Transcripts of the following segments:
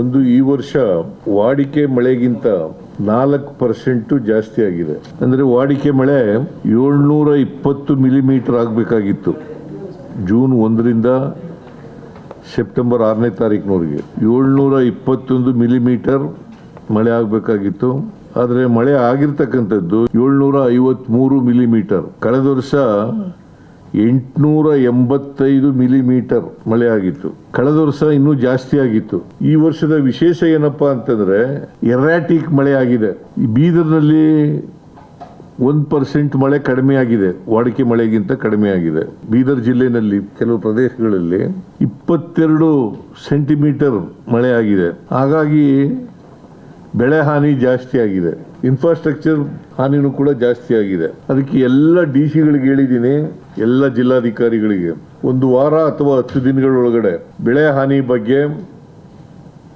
ಒಂದು ಈ ವರ್ಷ ವಾಡಿಕೆ ಮಳೆಗಿಂತ 4% ಜಾಸ್ತಿ ಆಗಿದೆ. ಅಂದರೆ ವಾಡಿಕೆ ಮಳೆ 720 ಮಿಲಿಮೀಟರ್ ಆಗಬೇಕಾಗಿತ್ತು. ಜೂನ್ 1ರಿಂದ ಸೆಪ್ಟೆಂಬರ್ 6ನೇ ತಾರೀಕಿನವರೆಗೆ 721 ಮಿಲಿಮೀಟರ್ ಮಳೆ ಆಗಬೇಕಾಗಿತ್ತು. ಆದರೆ ಮಳೆ ಆಗಿರ್ತಕ್ಕಂಥದ್ದು 753 ಮಿಲಿಮೀಟರ್. ಕಳೆದ ವರ್ಷ 885 ಮಿಲಿಮೀಟರ್ ಮಳೆ ಆಗಿತ್ತು. ಕಳೆದ ವರ್ಷ ಇನ್ನೂ ಜಾಸ್ತಿ ಆಗಿತ್ತು. ಈ ವರ್ಷದ ವಿಶೇಷ ಏನಪ್ಪಾ ಅಂತಂದ್ರೆ ಎರಾಟಿಕ್ ಮಳೆ ಆಗಿದೆ. ಈ ಬೀದರ್ನಲ್ಲಿ 1% ಮಳೆ ಕಡಿಮೆ ಆಗಿದೆ, ವಾಡಿಕೆ ಮಳೆಗಿಂತ ಕಡಿಮೆ ಆಗಿದೆ. ಬೀದರ್ ಜಿಲ್ಲೆನಲ್ಲಿ ಕೆಲವು ಪ್ರದೇಶಗಳಲ್ಲಿ 22 ಸೆಂಟಿಮೀಟರ್ ಮಳೆ ಆಗಿದೆ. ಹಾಗಾಗಿ ಬೆಳೆ ಹಾನಿ ಜಾಸ್ತಿ ಆಗಿದೆ, ಇನ್ಫ್ರಾಸ್ಟ್ರಕ್ಚರ್ ಹಾನಿನೂ ಕೂಡ ಜಾಸ್ತಿ ಆಗಿದೆ. ಅದಕ್ಕೆ ಎಲ್ಲ ಡಿಸಿಗಳಿಗೆ ಹೇಳಿದ್ದೀನಿ, ಎಲ್ಲ ಜಿಲ್ಲಾಧಿಕಾರಿಗಳಿಗೆ ಒಂದು ವಾರ ಅಥವಾ 10 ದಿನಗಳೊಳಗಡೆ ಬೆಳೆ ಹಾನಿ ಬಗ್ಗೆ,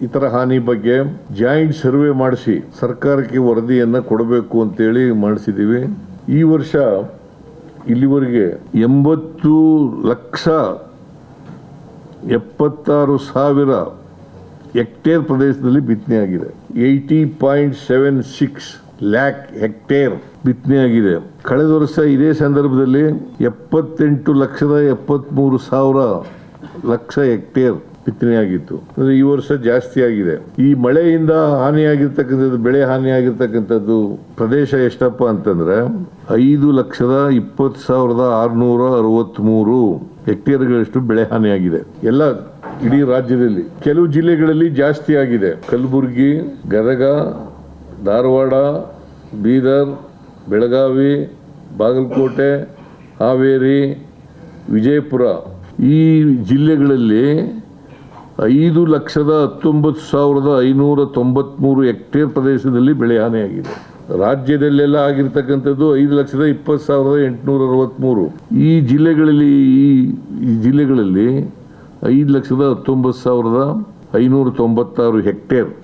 ಇತರ ಹಾನಿ ಬಗ್ಗೆ ಜಾಯಿಂಟ್ ಸರ್ವೆ ಮಾಡಿಸಿ ಸರ್ಕಾರಕ್ಕೆ ವರದಿಯನ್ನ ಕೊಡಬೇಕು ಅಂತೇಳಿ ಮಾಡಿಸಿದ್ದೀವಿ. ಈ ವರ್ಷ ಇಲ್ಲಿವರೆಗೆ 80,76,000 ಹೆಕ್ಟೇರ್ ಪ್ರದೇಶದಲ್ಲಿ ಬಿತ್ತನೆ ಆಗಿದೆ. 80.76 ಲ್ಯಾಕ್ ಹೆಕ್ಟೇರ್ ಬಿತ್ತನೆ ಆಗಿದೆ. ಕಳೆದ ವರ್ಷ ಇದೇ ಸಂದರ್ಭದಲ್ಲಿ 78,73,000 ಹೆಕ್ಟೇರ್ ಬಿತ್ತನೆ ಆಗಿತ್ತು. ಅಂದ್ರೆ ಈ ವರ್ಷ ಜಾಸ್ತಿ ಆಗಿದೆ. ಈ ಮಳೆಯಿಂದ ಹಾನಿಯಾಗಿರ್ತಕ್ಕಂಥದ್ದು, ಬೆಳೆ ಹಾನಿಯಾಗಿರ್ತಕ್ಕಂಥದ್ದು ಪ್ರದೇಶ ಎಷ್ಟಪ್ಪ ಅಂತಂದ್ರೆ 5,20,663 ಹೆಕ್ಟೇರ್ಗಳಷ್ಟು ಬೆಳೆ ಹಾನಿಯಾಗಿದೆ. ಎಲ್ಲ ಇಡೀ ರಾಜ್ಯದಲ್ಲಿ ಕೆಲವು ಜಿಲ್ಲೆಗಳಲ್ಲಿ ಜಾಸ್ತಿ ಆಗಿದೆ. ಕಲಬುರಗಿ, ಗದಗ, ಧಾರವಾಡ, ಬೀದರ್, ಬೆಳಗಾವಿ, ಬಾಗಲಕೋಟೆ, ಹಾವೇರಿ, ವಿಜಯಪುರ ಈ ಜಿಲ್ಲೆಗಳಲ್ಲಿ 5,19,593 ಹೆಕ್ಟೇರ್ ಪ್ರದೇಶದಲ್ಲಿ ಬೆಳೆ ಹಾನಿಯಾಗಿದೆ. ರಾಜ್ಯದಲ್ಲೆಲ್ಲ ಆಗಿರ್ತಕ್ಕಂಥದ್ದು 5,20,863. ಈ ಜಿಲ್ಲೆಗಳಲ್ಲಿ 5,19,596 ಹೆಕ್ಟೇರ್